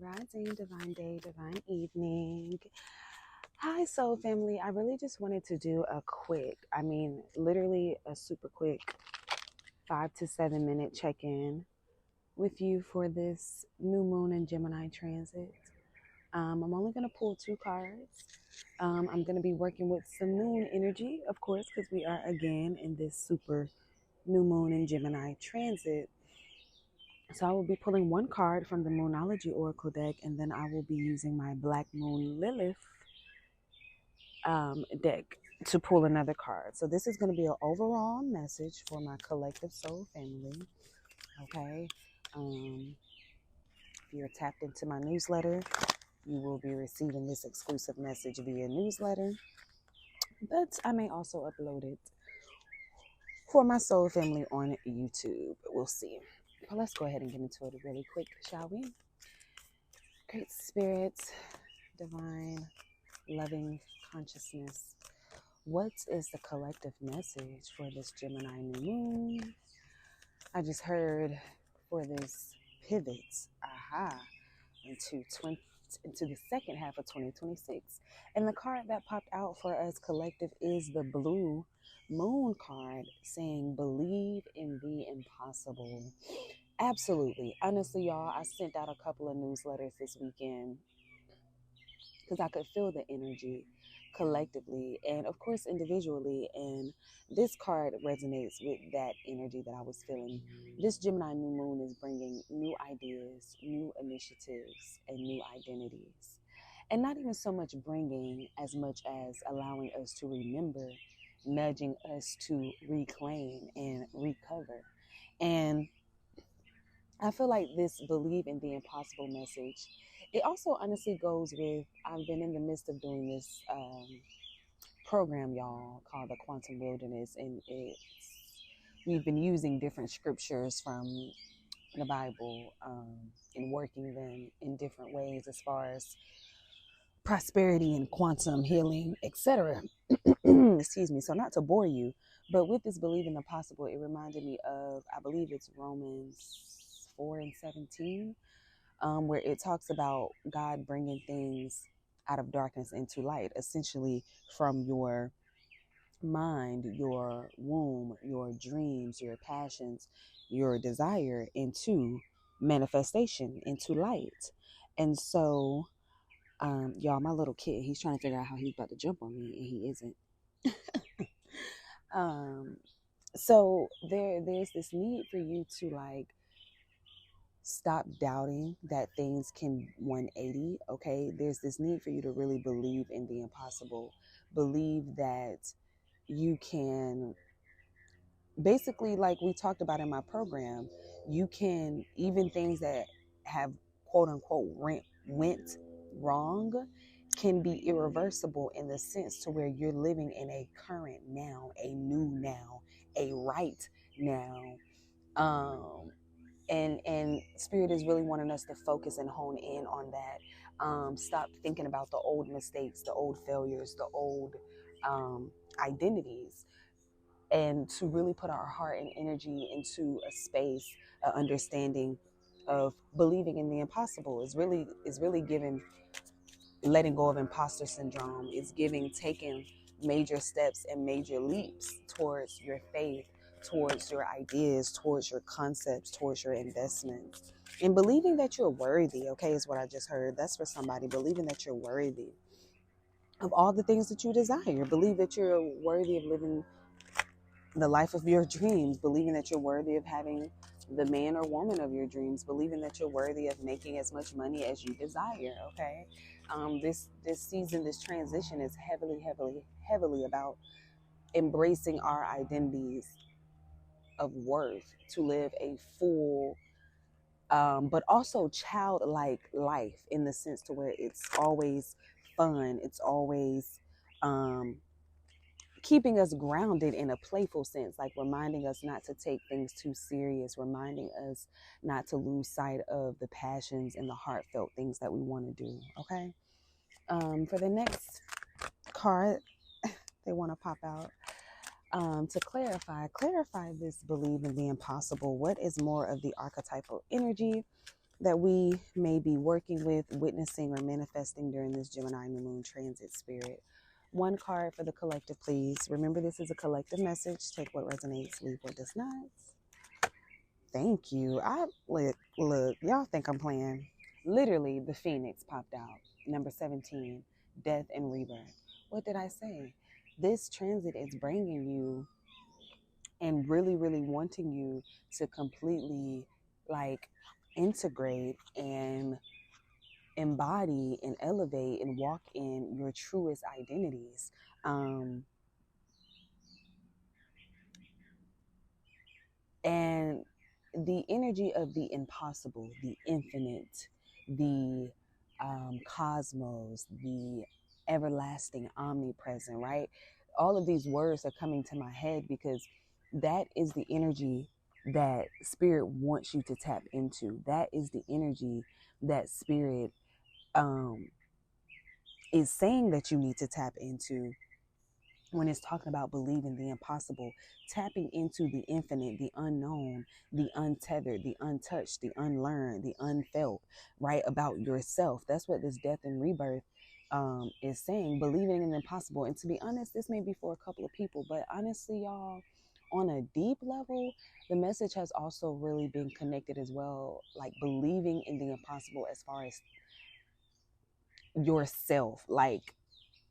rising, divine day, divine evening. Hi, soul family. I really just wanted to do a quick, literally a super quick 5 to 7 minute check in with you for this new moon and Gemini transit. I'm only going to pull 2 cards. I'm going to be working with some moon energy, of course, because we are again in this super new moon and Gemini transit. So I will be pulling 1 card from the Moonology Oracle deck, and then I will be using my Black Moon Lilith deck to pull another card. So this is going to be an overall message for my collective soul family. Okay. If you're tapped into my newsletter, you will be receiving this exclusive message via newsletter. But I may also upload it for my soul family on YouTube. We'll see. But let's go ahead and get into it really quick, shall we? Great spirits, divine, loving consciousness. What is the collective message for this Gemini new moon? I just heard for this pivot, into the second half of 2026. And the card that popped out for us collective is the blue moon card, saying believe in the impossible. Absolutely. Honestly, y'all, I sent out a couple of newsletters this weekend because I could feel the energy collectively and, of course, individually. And this card resonates with that energy that I was feeling. This Gemini new moon is bringing new ideas, new initiatives, and new identities. And not even so much bringing as much as allowing us to remember, nudging us to reclaim and recover. And I feel like this believe in the impossible message, it also honestly goes with, I've been in the midst of doing this program, y'all, called the Quantum Wilderness. And we've been using different scriptures from the Bible and working them in different ways as far as prosperity and quantum healing, etc. Excuse me. So not to bore you, but with this believe in the possible, it reminded me of, I believe it's Romans 4:17, where it talks about God bringing things out of darkness into light, essentially from your mind, your womb, your dreams, your passions, your desire into manifestation, into light. And so, y'all, my little kid, he's trying to figure out how he's about to jump on me, and he isn't. So there's this need for you to stop doubting that things can 180. Okay, there's this need for you to really believe in the impossible, believe that you can, basically, like we talked about in my program, you can, even things that have quote unquote went wrong can be irreversible, in the sense to where you're living in a current now, a new now, a right now. And Spirit is really wanting us to focus and hone in on that. Stop thinking about the old mistakes, the old failures, the old identities, and to really put our heart and energy into a space, an understanding of believing in the impossible. Is really giving, letting go of imposter syndrome. It's giving taking major steps and major leaps towards your faith, towards your ideas, towards your concepts, towards your investments, and believing that you're worthy. Okay, is what I just heard. That's for somebody. Believing that you're worthy of all the things that you desire. Believe that you're worthy of living the life of your dreams, believing that you're worthy of having the man or woman of your dreams, believing that you're worthy of making as much money as you desire. Okay, this season, this transition is heavily about embracing our identities of worth to live a full, but also childlike life, in the sense to where it's always fun, it's always keeping us grounded in a playful sense, like reminding us not to take things too serious, reminding us not to lose sight of the passions and the heartfelt things that we want to do. Okay. For the next card, they want to pop out, to clarify this believe in the impossible. What is more of the archetypal energy that we may be working with, witnessing, or manifesting during this Gemini new moon transit, spirit? One card for the collective, please. Remember, this is a collective message. Take what resonates, leave what does not. Thank you. Look, y'all think I'm playing. Literally, the Phoenix popped out. Number 17, death and rebirth. What did I say? This transit is bringing you and really, really wanting you to completely like integrate and embody and elevate and walk in your truest identities. And the energy of the impossible, the infinite, the cosmos, the everlasting, omnipresent, right? All of these words are coming to my head because that is the energy that spirit wants you to tap into. That is the energy that spirit um, is saying that you need to tap into when it's talking about believing the impossible, tapping into the infinite, the unknown, the untethered, the untouched, the unlearned, the unfelt, right? About yourself. That's what this death and rebirth is saying, believing in the impossible. And to be honest, this may be for a couple of people, but honestly, y'all, on a deep level, the message has also really been connected as well, like believing in the impossible as far as yourself, like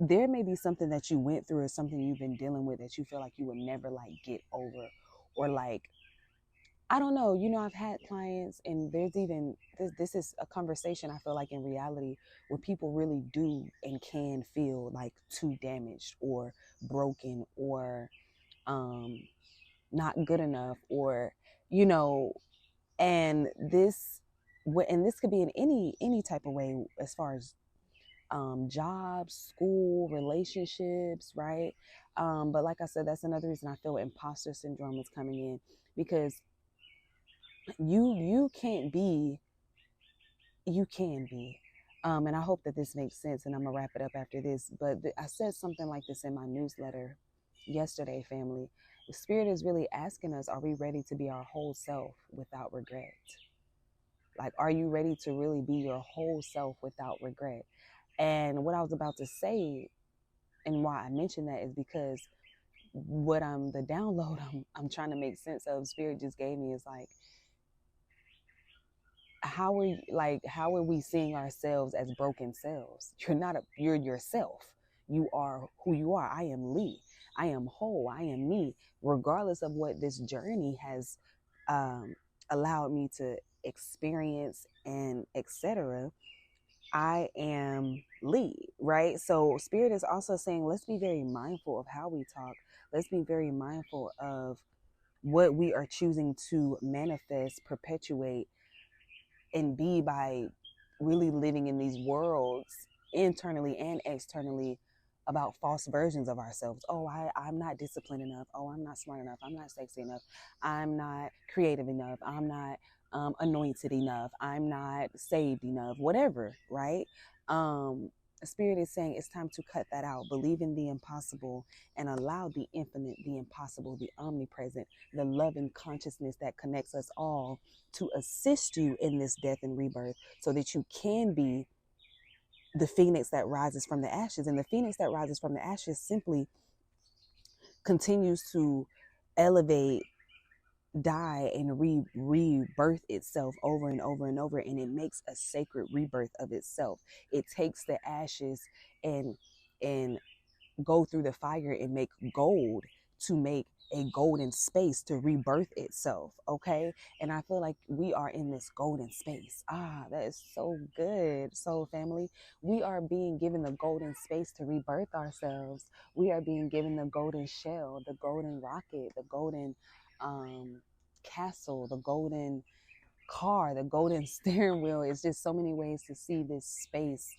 there may be something that you went through or something you've been dealing with that you feel like you would never like get over, or like, I don't know, I've had clients, and there's even this is a conversation I feel like in reality where people really do and can feel like too damaged or broken or not good enough, or you know and this could be in any type of way, as far as jobs, school, relationships, right? But like I said, that's another reason I feel imposter syndrome is coming in, because you can't be, you can be. And I hope that this makes sense, and I'm gonna wrap it up after this. But I said something like this in my newsletter yesterday, family. The spirit is really asking us, are we ready to be our whole self without regret? Like, are you ready to really be your whole self without regret? And what I was about to say, and why I mentioned that, is because the download I'm trying to make sense of, spirit just gave me, is like, how are we seeing ourselves as broken selves? You're yourself. You are who you are. I am Lee. I am whole. I am me, regardless of what this journey has allowed me to experience and etc. I am Lee, right? So spirit is also saying, let's be very mindful of how we talk. Let's be very mindful of what we are choosing to manifest, perpetuate, and be, by really living in these worlds internally and externally about false versions of ourselves. Oh, I'm not disciplined enough. Oh, I'm not smart enough. I'm not sexy enough. I'm not creative enough. I'm not anointed enough. I'm not saved enough. Whatever, right? Spirit is saying it's time to cut that out. Believe in the impossible and allow the infinite, the impossible, the omnipresent, the loving consciousness that connects us all to assist you in this death and rebirth, so that you can be the phoenix that rises from the ashes. And the phoenix that rises from the ashes simply continues to elevate, die, and rebirth itself over and over and over, and it makes a sacred rebirth of itself. It takes the ashes and go through the fire and make gold, to make a golden space to rebirth itself. Okay. And I feel like we are in this golden space. That is so good. So family, we are being given the golden space to rebirth ourselves. We are being given the golden shell, the golden rocket, the golden castle, the golden car, the golden steering wheel. It's just so many ways to see this space,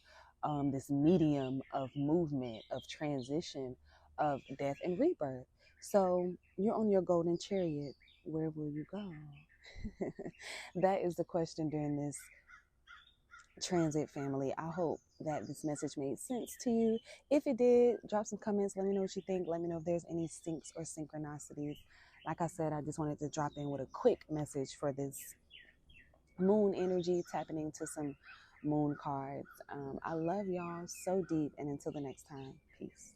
this medium of movement, of transition, of death and rebirth. So you're on your golden chariot. Where will you go? That is the question during this transit, family. I hope that this message made sense to you. If it did, drop some comments. Let me know what you think. Let me know if there's any syncs or synchronicities. Like I said, I just wanted to drop in with a quick message for this moon energy, tapping into some moon cards. I love y'all so deep, and until the next time, peace.